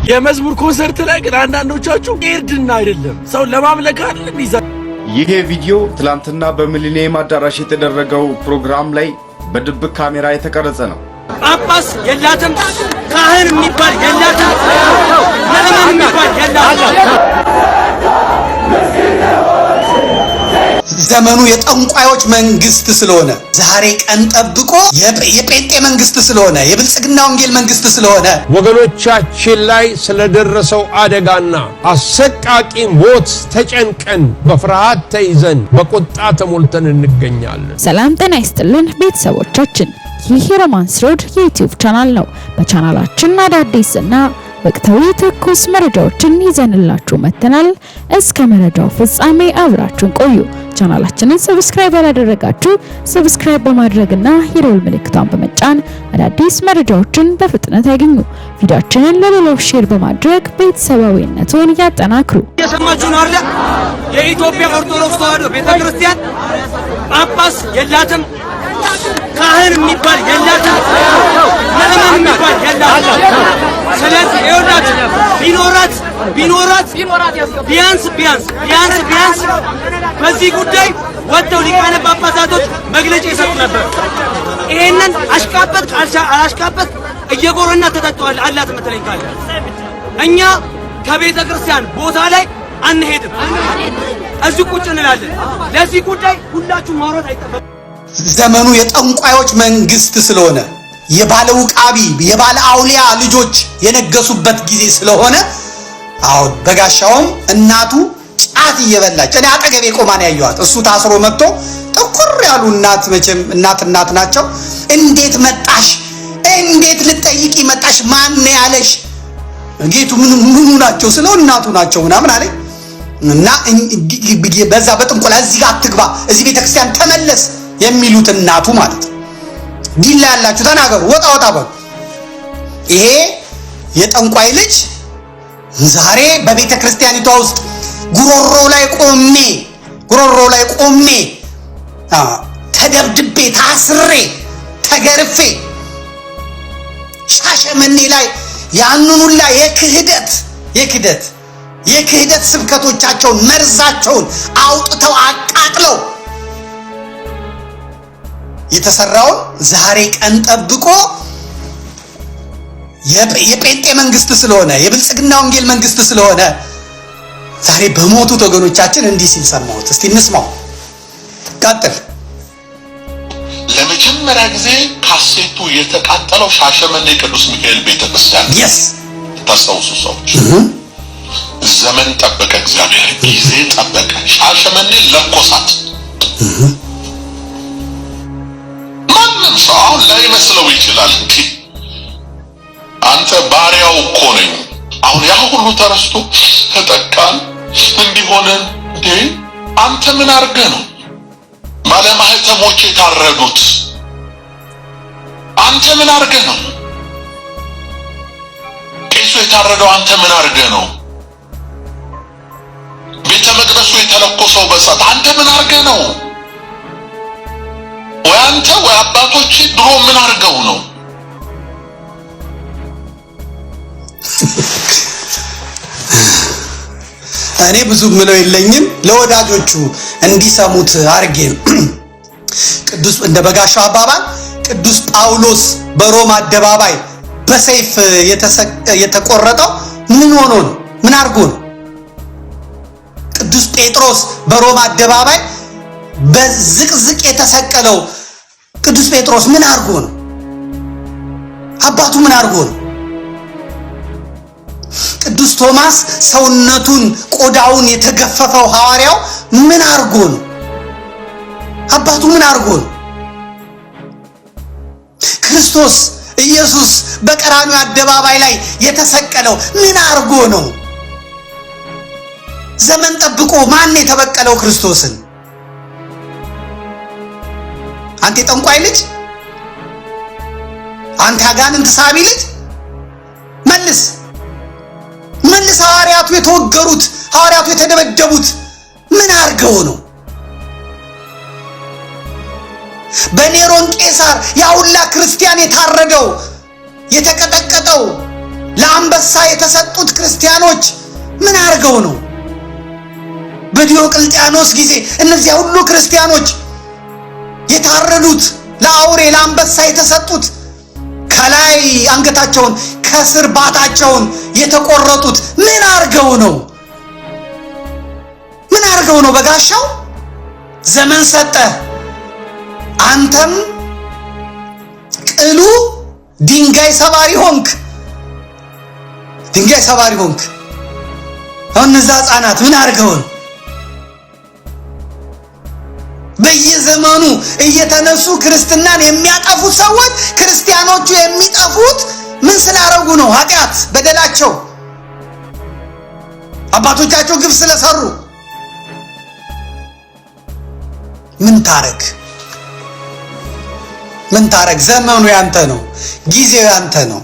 የመዝሙር ኮንሰርት ላይ ግን አንዳንዶቻችሁ ኤርድና አይደለም ሰው ለማምለክ አይደለም ይዛ ይሄ ቪዲዮ ትላንትና በሚሊኒየም አዳራሽ የተደረገው ፕሮግራም ላይ በድብቅ ካሜራ የተቀረጸ ነው። ጳጳስ የላትም፣ ካህን የሚባል የላትም፣ ምዕመን የሚባል የላትም። ዘመኑ የጠንቋዮች መንግስት ስለሆነ ዛሬ ቀን ጠብቆ የጴንጤ መንግስት ስለሆነ የብልጽግና ወንጌል መንግስት ስለሆነ ወገኖቻችን ላይ ስለደረሰው አደጋና አሰቃቂ ሞት ተጨንቀን በፍርሃት ተይዘን በቁጣ ተሞልተን እንገኛለን። ሰላም ጤና ይስጥልን ቤተሰቦቻችን፣ ይህ ሮማንስ ሮድ የዩቲዩብ ቻናል ነው። በቻናላችን አዳዲስና ወቅታዊ ትኩስ መረጃዎችን ይዘንላችሁ መተናል። እስከ መረጃው ፍጻሜ አብራችሁን ቆዩ። ቻናላችንን ሰብስክራይብ ያላደረጋችሁ ሰብስክራይብ በማድረግና የደወል ምልክቷን በመጫን አዳዲስ መረጃዎችን በፍጥነት ያገኙ። ቪዲዮአችንን ለሌሎች ሼር በማድረግ ቤተሰባዊነቱን ያጠናክሩ። የሰማችሁ ነው አይደል? የኢትዮጵያ ኦርቶዶክስ ተዋሕዶ ቤተክርስቲያን ጳጳስ የላትም፣ ካህን የሚባል የላትም፣ ምዕመን የሚባል የላትም። ስለዚህ ይኸውላችሁ ቢኖራት ቢያንስ በዚህ ጉዳይ ወጥተው ሊቃነ ጳጳሳቶች መግለጫ ይሰጡ ነበር። ይሄንን አላሽቃበጥ እየጎረና ተጠጥቷል አላት መተለኝ ካለ እኛ ከቤተ ክርስቲያን ቦታ ላይ አንሄድም፣ እዚህ ቁጭ እንላለን። ለዚህ ጉዳይ ሁላችሁ ማውራት አይጠበቅም። ዘመኑ የጠንቋዮች መንግስት ስለሆነ የባለ ውቃቢ የባለ አውሊያ ልጆች የነገሱበት ጊዜ ስለሆነ አሁን በጋሻውም እናቱ ጫት እየበላች እኔ አጠገቤ ቆማ ነው ያየኋት። እሱ ታስሮ መጥቶ ጥቁር ያሉ እናት መቼም እናት ናቸው። እንዴት መጣሽ? እንዴት ልጠይቂ መጣሽ? ማን ነው ያለሽ? ጌቱ ምኑ ናቸው ስለው እናቱ ናቸው ምናምን አለኝ እና በዛ በጥንቆላ እዚህ ጋር አትግባ፣ እዚህ ቤተክርስቲያን ተመለስ የሚሉት እናቱ ማለት ነው። ዲላ ያላችሁ ተናገሩ፣ ወጣ በሉ። ይሄ የጠንቋይ ልጅ ዛሬ በቤተ ክርስቲያኒቷ ውስጥ ጉሮሮ ላይ ቆሜ ተደብድቤ ታስሬ ተገርፌ ሻሸመኔ ላይ ያንኑላ የክህደት ስብከቶቻቸውን መርዛቸውን አውጥተው አቃጥለው የተሰራውን ዛሬ ቀን ጠብቆ የጴንጤ መንግስት ስለሆነ የብልጽግና ወንጌል መንግስት ስለሆነ ዛሬ በሞቱት ወገኖቻችን እንዲህ ሲል ሰማሁት። እስቲ እንስማው። ቀጥል። ለመጀመሪያ ጊዜ ካሴቱ የተቃጠለው ሻሸመኔ ቅዱስ ሚካኤል ቤተክርስቲያን ታስታውሱ ሰዎች፣ ዘመን ጠበቀ፣ እግዚአብሔር ጊዜ ጠበቀ፣ ሻሸመኔ ለኮሳት። ማንም ሰው አሁን ላይመስለው ይችላል። አንተ ባሪያው እኮ ነኝ፣ አሁን ያ ሁሉ ተረስቶ ተጠቃን እንዲሆነን እንዴ? አንተ ምን አድርገህ ነው ባለማህተሞች የታረዱት? አንተ ምን አድርገህ ነው ቄሱ የታረደው? አንተ ምን አድርገህ ነው ቤተ መቅደሱ የተለኮሰው በሳት? አንተ ምን አድርገህ ነው? ወይ አንተ ወይ አባቶች ድሮ ምን አድርገው ነው? እኔ ብዙ ምለው የለኝም፣ ለወዳጆቹ እንዲሰሙት አርጌ ቅዱስ እንደ በጋሻው አባባል ቅዱስ ጳውሎስ በሮማ አደባባይ በሰይፍ የተቆረጠው ምን ሆኖ ነው? ምን አርጎ ነው? ቅዱስ ጴጥሮስ በሮማ አደባባይ በዝቅዝቅ የተሰቀለው ቅዱስ ጴጥሮስ ምን አርጎ ነው? አባቱ ምን አርጎ ነው? ቅዱስ ቶማስ ሰውነቱን ቆዳውን የተገፈፈው ሐዋርያው ምን አርጎ ነው? አባቱ ምን አርጎ ነው? ክርስቶስ ኢየሱስ በቀራንዮ አደባባይ ላይ የተሰቀለው ምን አርጎ ነው? ዘመን ጠብቆ ማን የተበቀለው ክርስቶስን? አንተ ጠንቋይ ልጅ፣ አንተ አጋንንት ሳቢ ልጅ መልስ። ሐዋርያቱ የተወገሩት ሐዋርያቱ የተደበደቡት ምን አርገው ነው? በኔሮን ቄሳር ያውላ ክርስቲያን የታረደው የተቀጠቀጠው ለአንበሳ የተሰጡት ክርስቲያኖች ምን አድርገው ነው? በዲዮቅልጥያኖስ ጊዜ እነዚያ ሁሉ ክርስቲያኖች የታረዱት ለአውሬ ለአንበሳ የተሰጡት ከላይ አንገታቸውን ከስር ባታቸውን የተቆረጡት ምን አድርገው ነው? ምን አድርገው ነው? በጋሻው ዘመን ሰጠ፣ አንተም ቅሉ ድንጋይ ሰባሪ ሆንክ። ድንጋይ ሰባሪ ሆንክ። አሁን እነዛ ሕፃናት ምን አድርገው ነው? በየዘመኑ እየተነሱ ክርስትናን የሚያጠፉት ሰዎች ክርስቲያኖቹ የሚጠፉት ምን ስላረጉ ነው? ኃጢአት በደላቸው አባቶቻቸው ግፍ ስለሰሩ። ምን ታረግ? ምን ታረግ? ዘመኑ ያንተ ነው፣ ጊዜው ያንተ ነው፣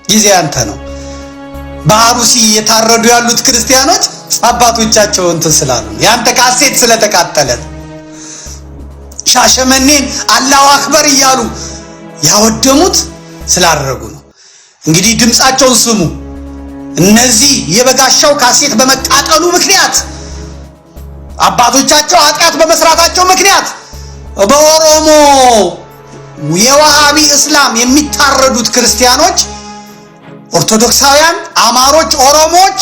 ጊዜው ያንተ ነው። በአሩሲ የታረዱ ያሉት ክርስቲያኖች አባቶቻቸው እንትን ስላሉ ያንተ ካሴት ስለተቃጠለ ሻሸመኔን አላሁ አክበር እያሉ ያወደሙት ስላደረጉ ነው። እንግዲህ ድምጻቸውን ስሙ። እነዚህ የበጋሻው ካሴት በመቃጠሉ ምክንያት አባቶቻቸው ኃጢአት በመስራታቸው ምክንያት በኦሮሞ የዋሃቢ እስላም የሚታረዱት ክርስቲያኖች፣ ኦርቶዶክሳውያን፣ አማሮች፣ ኦሮሞዎች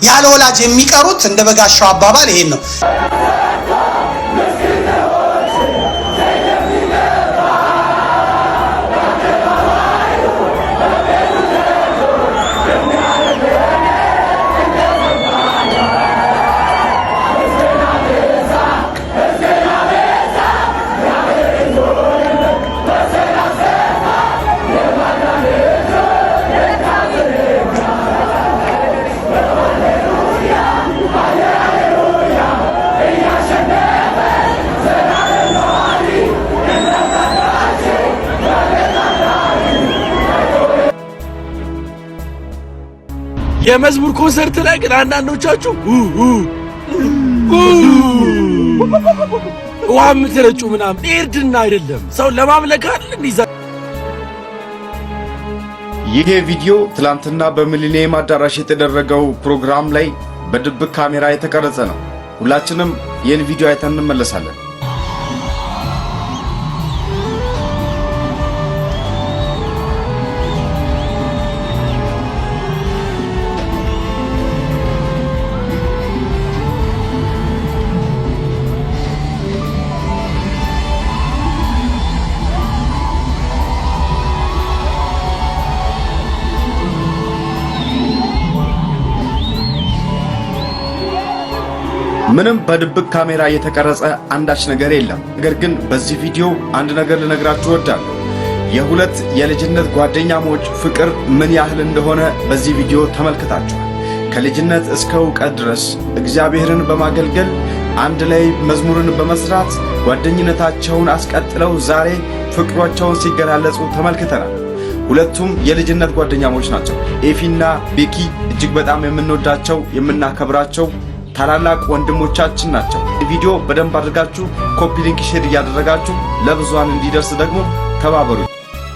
ያለ ወላጅ የሚቀሩት እንደ በጋሻው አባባል ይሄን ነው። የመዝሙር ኮንሰርት ላይ ግን አንዳንዶቻችሁ ውሃ የምትረጩ ምናምን ኤርድና አይደለም ሰው ለማምለክ አይደል? ይሄ ቪዲዮ ትላንትና በሚሊኒየም አዳራሽ የተደረገው ፕሮግራም ላይ በድብቅ ካሜራ የተቀረጸ ነው። ሁላችንም ይህን ቪዲዮ አይተን እንመለሳለን። ምንም በድብቅ ካሜራ የተቀረጸ አንዳች ነገር የለም። ነገር ግን በዚህ ቪዲዮ አንድ ነገር ልነግራችሁ እወዳለሁ። የሁለት የልጅነት ጓደኛሞች ፍቅር ምን ያህል እንደሆነ በዚህ ቪዲዮ ተመልክታችኋል። ከልጅነት እስከ ዕውቀት ድረስ እግዚአብሔርን በማገልገል አንድ ላይ መዝሙርን በመስራት ጓደኝነታቸውን አስቀጥለው ዛሬ ፍቅሯቸውን ሲገላለጹ ተመልክተናል። ሁለቱም የልጅነት ጓደኛሞች ናቸው። ኤፊና ቤኪ እጅግ በጣም የምንወዳቸው የምናከብራቸው ታላላቅ ወንድሞቻችን ናቸው። ቪዲዮ በደንብ አድርጋችሁ ኮፒ ሊንክ ሼር እያደረጋችሁ ለብዙሃን እንዲደርስ ደግሞ ተባበሩ።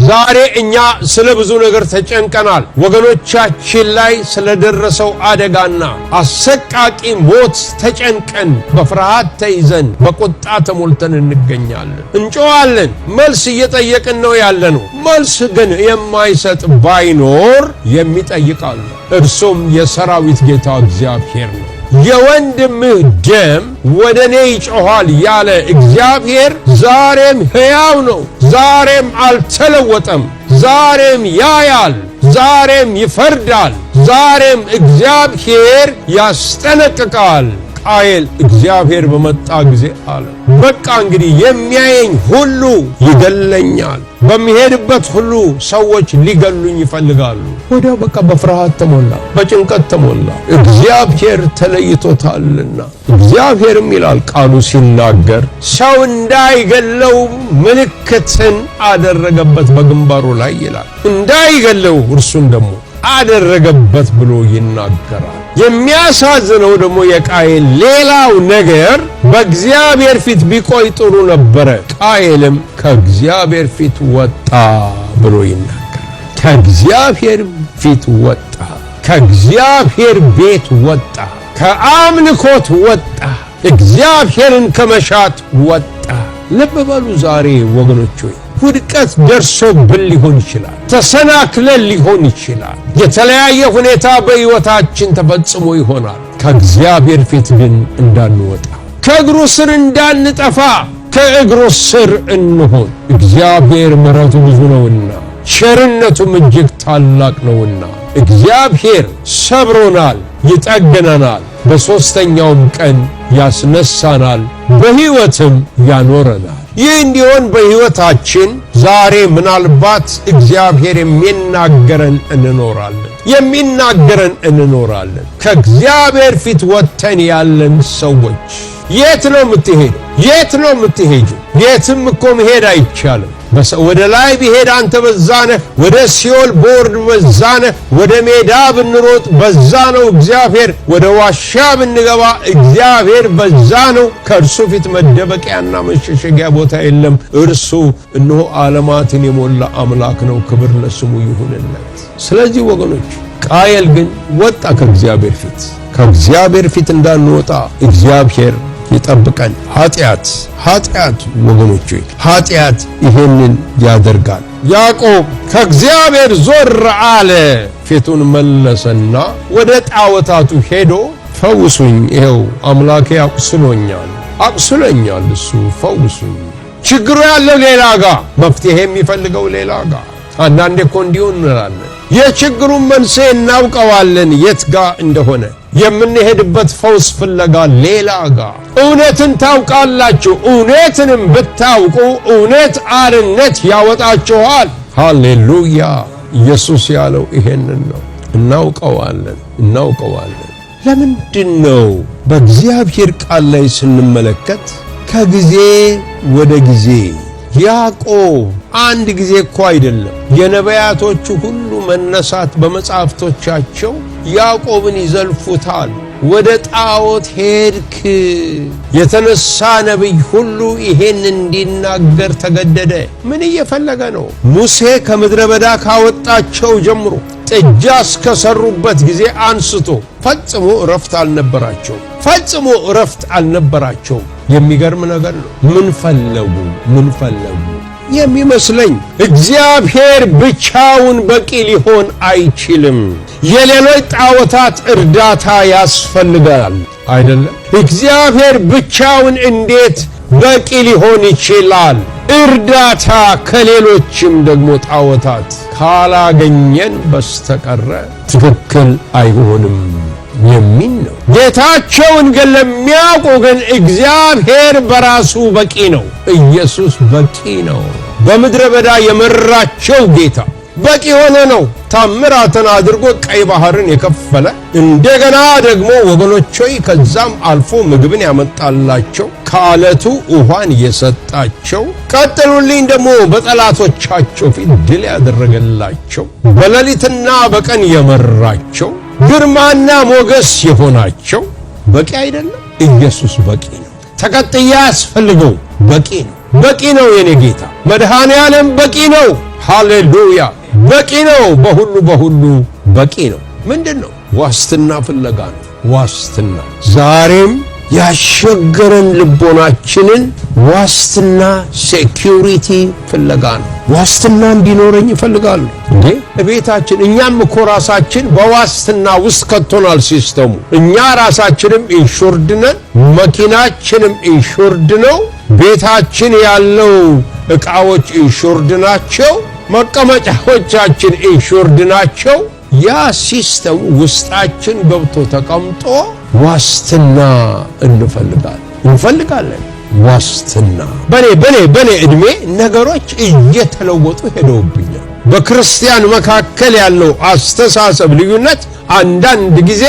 ዛሬ እኛ ስለ ብዙ ነገር ተጨንቀናል። ወገኖቻችን ላይ ስለደረሰው አደጋና አሰቃቂ ሞት ተጨንቀን በፍርሃት ተይዘን በቁጣ ተሞልተን እንገኛለን። እንጮሃለን፣ መልስ እየጠየቅን ነው ያለነው። መልስ ግን የማይሰጥ ባይኖር የሚጠይቃል። እርሱም የሰራዊት ጌታ እግዚአብሔር ነው። የወንድምህ ደም ወደ እኔ ይጮኻል ያለ እግዚአብሔር ዛሬም ሕያው ነው። ዛሬም አልተለወጠም። ዛሬም ያያል። ዛሬም ይፈርዳል። ዛሬም እግዚአብሔር ያስጠነቅቃል። ቃየል እግዚአብሔር በመጣ ጊዜ አለ፣ በቃ እንግዲህ የሚያየኝ ሁሉ ይገለኛል። በሚሄድበት ሁሉ ሰዎች ሊገሉኝ ይፈልጋሉ። ወዲያው በቃ በፍርሃት ተሞላ፣ በጭንቀት ተሞላ። እግዚአብሔር ተለይቶታልና። እግዚአብሔርም ይላል ቃሉ ሲናገር ሰው እንዳይገለው ምልክትን አደረገበት በግንባሩ ላይ ይላል። እንዳይገለው እርሱን ደግሞ አደረገበት ብሎ ይናገራል። የሚያሳዝነው ደግሞ የቃየል ሌላው ነገር በእግዚአብሔር ፊት ቢቆይ ጥሩ ነበረ። ቃየልም ከእግዚአብሔር ፊት ወጣ ብሎ ይናገራል። ከእግዚአብሔር ፊት ወጣ፣ ከእግዚአብሔር ቤት ወጣ፣ ከአምልኮት ወጣ፣ እግዚአብሔርን ከመሻት ወጣ። ልብ በሉ ዛሬ ወገኖች ሆይ ውድቀት ደርሶብን ሊሆን ይችላል፣ ተሰናክለን ሊሆን ይችላል፣ የተለያየ ሁኔታ በሕይወታችን ተፈጽሞ ይሆናል። ከእግዚአብሔር ፊት ግን እንዳንወጣ፣ ከእግሩ ስር እንዳንጠፋ፣ ከእግሩ ስር እንሆን። እግዚአብሔር ምሕረቱ ብዙ ነውና ቸርነቱም እጅግ ታላቅ ነውና እግዚአብሔር ሰብሮናል፣ ይጠግነናል፣ በሦስተኛውም ቀን ያስነሳናል፣ በሕይወትም ያኖረናል። ይህ እንዲሆን በሕይወታችን ዛሬ ምናልባት እግዚአብሔር እንኖራለን። ከእግዚአብሔር ፊት ወጥተን ያለን ሰዎች የት ነው የምትሄዱ? የት ነው የምትሄጁ? የትም እኮ መሄድ አይቻልም። ወደ ላይ ቢሄድ አንተ በዛነህ፣ ወደ ሲኦል ቦርድ በዛነህ፣ ወደ ሜዳ ብንሮጥ በዛ ነው እግዚአብሔር፣ ወደ ዋሻ ብንገባ እግዚአብሔር በዛ ነው። ከእርሱ ፊት መደበቂያና መሸሸጊያ ቦታ የለም። እርሱ እነሆ ዓለማትን የሞላ አምላክ ነው። ክብር ለስሙ ይሁንለት። ስለዚህ ወገኖች ቃየል ግን ወጣ ከእግዚአብሔር ፊት። ከእግዚአብሔር ፊት እንዳንወጣ እግዚአብሔር ይጠብቀን። ኃጢአት ወገኖች ኃጢአት ይሄንን ያደርጋል። ያዕቆብ ከእግዚአብሔር ዞር አለ፣ ፊቱን መለሰና ወደ ጣዖታቱ ሄዶ ፈውሱኝ፣ ይኸው አምላኬ አቁስሎኛል፣ እሱ ፈውሱኝ። ችግሩ ያለው ሌላ ጋር፣ መፍትሄ የሚፈልገው ሌላ ጋር። አንዳንዴ እኮ እንዲሁ እንላለን። የችግሩን መንስኤ እናውቀዋለን የት ጋር እንደሆነ፣ የምንሄድበት ፈውስ ፍለጋ ሌላ ጋር። እውነትን ታውቃላችሁ፣ እውነትንም ብታውቁ እውነት አርነት ያወጣችኋል። ሃሌሉያ! ኢየሱስ ያለው ይሄንን ነው። እናውቀዋለን። ለምንድን ነው በእግዚአብሔር ቃል ላይ ስንመለከት ከጊዜ ወደ ጊዜ ያዕቆብ አንድ ጊዜ እኮ አይደለም፣ የነቢያቶቹ ሁሉ መነሳት በመጻሕፍቶቻቸው ያዕቆብን ይዘልፉታል። ወደ ጣዖት ሄድክ። የተነሳ ነቢይ ሁሉ ይሄን እንዲናገር ተገደደ። ምን እየፈለገ ነው? ሙሴ ከምድረ በዳ ካወጣቸው ጀምሮ ጥጃ እስከሰሩበት ጊዜ አንስቶ ፈጽሞ እረፍት አልነበራቸው። የሚገርም ነገር ነው። ምን ፈለጉ? የሚመስለኝ እግዚአብሔር ብቻውን በቂ ሊሆን አይችልም። የሌሎች ጣዖታት እርዳታ ያስፈልጋል አይደለም? እግዚአብሔር ብቻውን እንዴት በቂ ሊሆን ይችላል? እርዳታ ከሌሎችም ደግሞ ጣዖታት ካላገኘን በስተቀረ ትክክል አይሆንም የሚል ነው። ጌታቸውን ግን ለሚያውቁ ግን እግዚአብሔር በራሱ በቂ ነው። ኢየሱስ በቂ ነው። በምድረ በዳ የመራቸው ጌታ በቂ ሆነ ነው። ታምራትን አድርጎ ቀይ ባህርን የከፈለ እንደገና ደግሞ ወገኖች ሆይ ከዛም አልፎ ምግብን ያመጣላቸው፣ ከዓለቱ ውሃን የሰጣቸው፣ ቀጥሉልኝ ደግሞ በጠላቶቻቸው ፊት ድል ያደረገላቸው፣ በሌሊትና በቀን የመራቸው፣ ግርማና ሞገስ የሆናቸው በቂ አይደለም? ኢየሱስ በቂ ነው። ተቀጥያ ያስፈልገው በቂ ነው የኔ ጌታ መድኃኔ ዓለም በቂ ነው። ሃሌሉያ! በቂ ነው። በሁሉ በቂ ነው። ምንድነው? ዋስትና ፍለጋ ነው። ዋስትና ዛሬም ያሸገረን ልቦናችንን ዋስትና ሴኩሪቲ ፍለጋ ነው። ዋስትና እንዲኖረኝ ይፈልጋሉ እንዴ ቤታችን። እኛም እኮ ራሳችን በዋስትና ውስጥ ከቶናል ሲስተሙ። እኛ ራሳችንም ኢንሹርድ ነን፣ መኪናችንም ኢንሹርድ ነው፣ ቤታችን ያለው ዕቃዎች ኢንሹርድ ናቸው፣ መቀመጫዎቻችን ኢንሹርድ ናቸው። ያ ሲስተም ውስጣችን ገብቶ ተቀምጦ ዋስትና እንፈልጋለን። ዋስትና በኔ ዕድሜ ነገሮች እየተለወጡ ሄደውብኛል። በክርስቲያን መካከል ያለው አስተሳሰብ ልዩነት አንዳንድ ጊዜ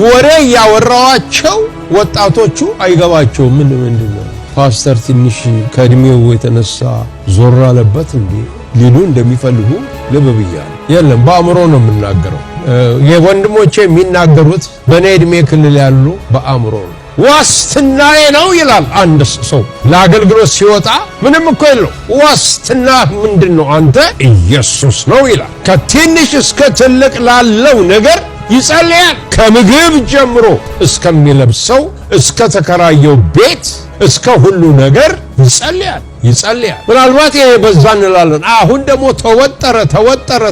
ወሬ ያወራዋቸው ወጣቶቹ አይገባቸውም። ምንድነው ፓስተር ትንሽ ከእድሜው የተነሳ ዞር አለበት እንዴ ሊሉ እንደሚፈልጉ ልብ ብያለሁ። የለም በአእምሮ ነው የምናገረው። የወንድሞቼ የሚናገሩት በኔ ዕድሜ ክልል ያሉ በአእምሮ ነው። ዋስትናዬ ነው ይላል አንድ ሰው ለአገልግሎት ሲወጣ። ምንም እኮ የለው። ዋስትና ምንድነው? አንተ ኢየሱስ ነው ይላል። ከትንሽ እስከ ትልቅ ላለው ነገር ይጸልያል። ከምግብ ጀምሮ እስከሚለብሰው፣ እስከ ተከራየው ቤት፣ እስከ ሁሉ ነገር ይጸልያል። ምናልባት ይሄ በዛ እንላለን። አሁን ደግሞ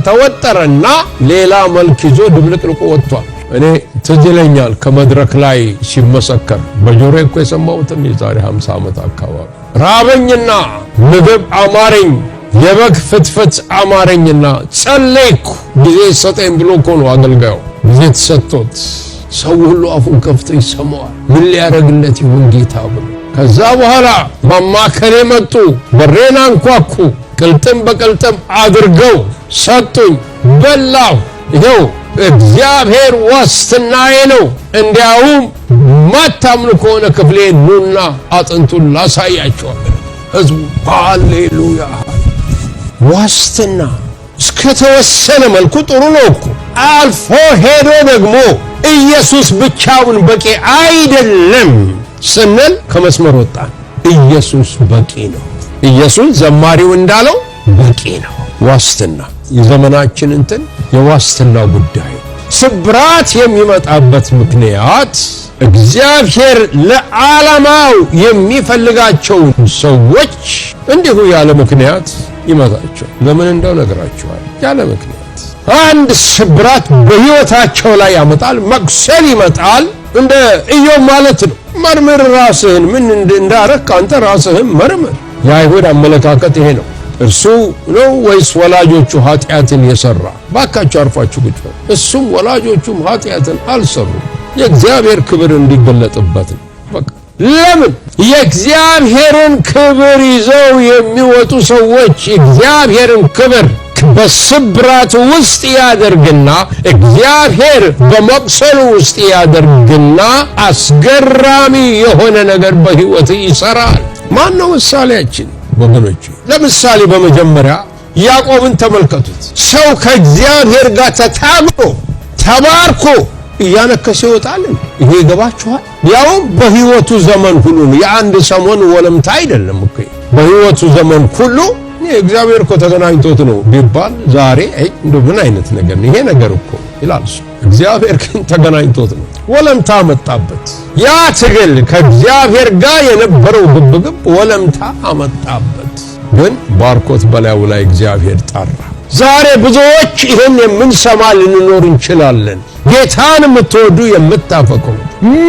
ተወጠረና ሌላ መልክ ይዞ ድብልቅልቁ ወጥቷል። እኔ ትዝ ይለኛል ከመድረክ ላይ ሲመሰከር በጆሮዬ እኮ የሰማሁትን የዛሬ 50 ዓመት አካባቢ ራበኝና ምግብ አማረኝ፣ የበግ ፍትፍት አማረኝና ጸለይኩ። ጊዜ ሰጠኝ ብሎ እኮ ነው አገልጋዩ ጊዜ ተሰጥቶት ሰው ሁሉ አፉን ከፍቶ ይሰማዋል። ምን ሊያደርግለት ይሁን ጌታ ብሎ ከዛ በኋላ ማማከሬ መጡ፣ በሬን አንኳኩ፣ ቅልጥም በቅልጥም አድርገው ሰጡኝ፣ በላሁ። ይኸው እግዚአብሔር ዋስትናዬ ነው። እንዲያውም ማታምኑ ከሆነ ክፍሌ ኑና አጥንቱን ላሳያቸዋል። ህዝቡ ሃሌሉያ። ዋስትና እስከተወሰነ መልኩ ጥሩ ነው እኮ። አልፎ ሄዶ ደግሞ ኢየሱስ ብቻውን በቂ አይደለም ስንል ከመስመር ወጣን። ኢየሱስ በቂ ነው። ኢየሱስ ዘማሪው እንዳለው በቂ ነው። ዋስትና የዘመናችን የዋስትና ጉዳይ። ስብራት የሚመጣበት ምክንያት እግዚአብሔር ለዓላማው የሚፈልጋቸው ሰዎች እንዲሁ ያለ ምክንያት ይመታቸው። ለምን እንደው ነግራቸዋል። ያለ ምክንያት አንድ ስብራት በሕይወታቸው ላይ ያመጣል፣ መቅሰል ይመጣል። እንደ ኢዮብ ማለት ነው። መርምር ራስህን፣ ምን እንዳረክ አንተ ራስህን መርምር። የአይሁድ አመለካከት ይሄ ነው። እርሱ ነው ወይስ ወላጆቹ ኃጢአትን የሰራ? ባካችሁ አርፋችሁ ቁጭ በሉ። እሱም ወላጆቹም ኃጢአትን አልሰሩም፣ የእግዚአብሔር ክብር እንዲገለጥበት ነው። በቃ ለምን የእግዚአብሔርን ክብር ይዘው የሚወጡ ሰዎች የእግዚአብሔርን ክብር በስብራት ውስጥ ያደርግና እግዚአብሔር በመቅሰሉ ውስጥ ያደርግና አስገራሚ የሆነ ነገር በሕይወት ይሰራል። ማን ነው ምሳሌያችን ወገኖች? ለምሳሌ በመጀመሪያ ያዕቆብን ተመልከቱት። ሰው ከእግዚአብሔር ጋር ተታምኖ ተባርኮ እያነከሰ ይወጣል። ይሄ ይገባችኋል? ያው በሕይወቱ ዘመን ሁሉ የአንድ ሰሞን ወለምታ አይደለም እኮ። በሕይወቱ ዘመን ሁሉ እግዚአብሔር እኮ ተገናኝቶት ነው ቢባል ዛሬ እንደው ምን አይነት ነገር ነው ይሄ ነገር እኮ ይላል እሱ። እግዚአብሔር ግን ተገናኝቶት ነው። ወለምታ መጣበት። ያ ትግል ከእግዚአብሔር ጋር የነበረው ግብግብ ወለምታ አመጣበት። ግን ባርኮት በላዩ ላይ እግዚአብሔር ጠራ። ዛሬ ብዙዎች ይህን የምንሰማ ልንኖር እንችላለን። ጌታን የምትወዱ የምታፈቅሩ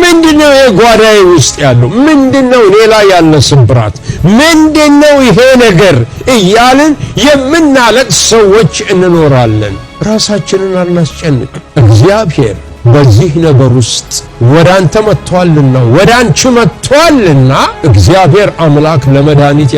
ምንድነው የጓዳዬ ውስጥ ያለው? ምንድነው ሌላ ያለ ስብራት? ምንድነው ይሄ ነገር እያልን የምናለቅስ ሰዎች እንኖራለን። ራሳችንን አናስጨንቅ። እግዚአብሔር በዚህ ነገር ውስጥ ወደ አንተ መጥቷልና ወደ አንቺ መጥቷልና እግዚአብሔር አምላክ ለመድኃኒት